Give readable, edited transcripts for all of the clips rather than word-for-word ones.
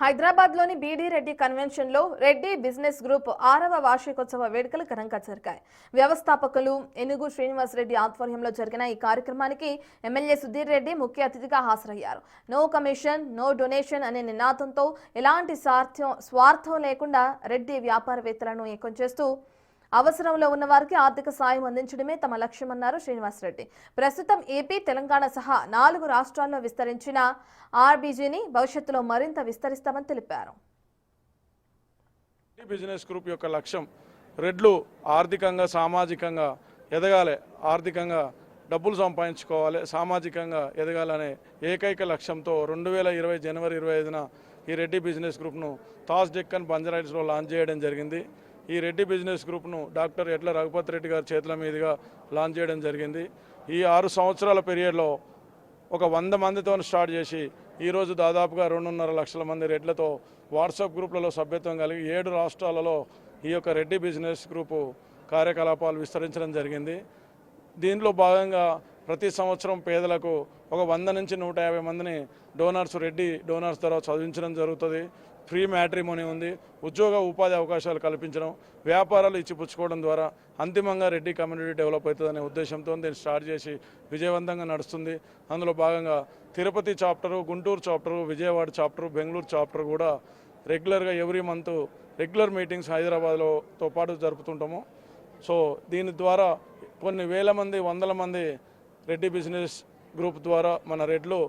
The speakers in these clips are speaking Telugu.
హైదరాబాద్లోని బీడీ రెడ్డి కన్వెన్షన్లో రెడ్డి బిజినెస్ గ్రూప్ 6వ వార్షికోత్సవ వేడుకలు ఘనంగా జరిగాయి. వ్యవస్థాపకులు ఏనుగు శ్రీనివాస్ రెడ్డి ఆధ్వర్యంలో జరిగిన ఈ కార్యక్రమానికి ఎమ్మెల్యే సుధీర్ రెడ్డి ముఖ్య అతిథిగా హాజరయ్యారు. నో కమిషన్, నో డొనేషన్ అనే నినాదంతో ఎలాంటి స్వార్థం లేకుండా రెడ్డి వ్యాపారవేత్తలను ఏకం చేస్తూ అవసరంలో ఉన్న వారికి ఆర్థిక సాయం అందించడమే తమ లక్ష్యమన్నారు శ్రీనివాసరెడ్డి. ప్రస్తుతం ఏపీ, తెలంగాణ సహా 4 రాష్ట్రాల్లో విస్తరించిన ఆర్బీజీని భవిష్యత్తులో మరింత విస్తరిస్తామని తెలిపారు. బిజినెస్ గ్రూప్ యొక్క లక్ష్యం రెడ్లు ఆర్థికంగా, సామాజికంగా ఎదగాలి, ఆర్థికంగా డబ్బులు సంపాదించుకోవాలి, సామాజికంగా ఎదగాలనే ఏకైక లక్ష్యంతో 2020 జనవరి 25న ఈ రెడ్డి బిజినెస్ గ్రూప్ను తాజ్ డెక్కన్ బంజారాహిల్స్లో లాంచ్ చేయడం జరిగింది. ఈ రెడ్డి బిజినెస్ గ్రూప్ను డాక్టర్ ఎడ్ల రఘుపతి రెడ్డి గారి చేతుల మీదుగా లాంచ్ చేయడం జరిగింది. ఈ 6 సంవత్సరాల పీరియడ్లో ఒక 100 మందితో స్టార్ట్ చేసి ఈరోజు దాదాపుగా 2.5 లక్షల మంది రెడ్లతో వాట్సాప్ గ్రూప్లలో సభ్యత్వం కలిగి 7 రాష్ట్రాలలో ఈ యొక్క రెడ్డి బిజినెస్ గ్రూపు కార్యకలాపాలు విస్తరించడం జరిగింది. దీనిలో భాగంగా ప్రతి సంవత్సరం పేదలకు ఒక 100 నుంచి 150 మందిని రెడ్డి డోనర్స్ ద్వారా చదివించడం జరుగుతుంది. ఫ్రీ మ్యాట్రిమోనీ ఉంది, ఉద్యోగ ఉపాధి అవకాశాలు కల్పించడం, వ్యాపారాలు ఇచ్చిపుచ్చుకోవడం ద్వారా అంతిమంగా రెడ్డి కమ్యూనిటీ డెవలప్ అవుతుందనే ఉద్దేశంతో దీన్ని స్టార్ట్ చేసి విజయవంతంగా నడుస్తుంది. అందులో భాగంగా Tirupati chapter, Guntur chapter, Vijayawada chapter, Bengaluru chapter కూడా రెగ్యులర్గా ఎవ్రీ మంత్ రెగ్యులర్ మీటింగ్స్ హైదరాబాద్తో పాటు జరుపుతుంటాము. సో దీని ద్వారా కొన్ని వేల మంది, వందల మంది రెడ్డి బిజినెస్ గ్రూప్ ద్వారా మన రెడ్లు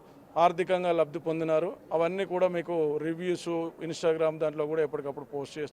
ఆర్థికంగా లబ్ధి పొందినారు. అవన్నీ కూడా మీకు రివ్యూస్ ఇన్స్టాగ్రామ్ దాంట్లో కూడా ఎప్పటికప్పుడు పోస్ట్ చేస్తాం.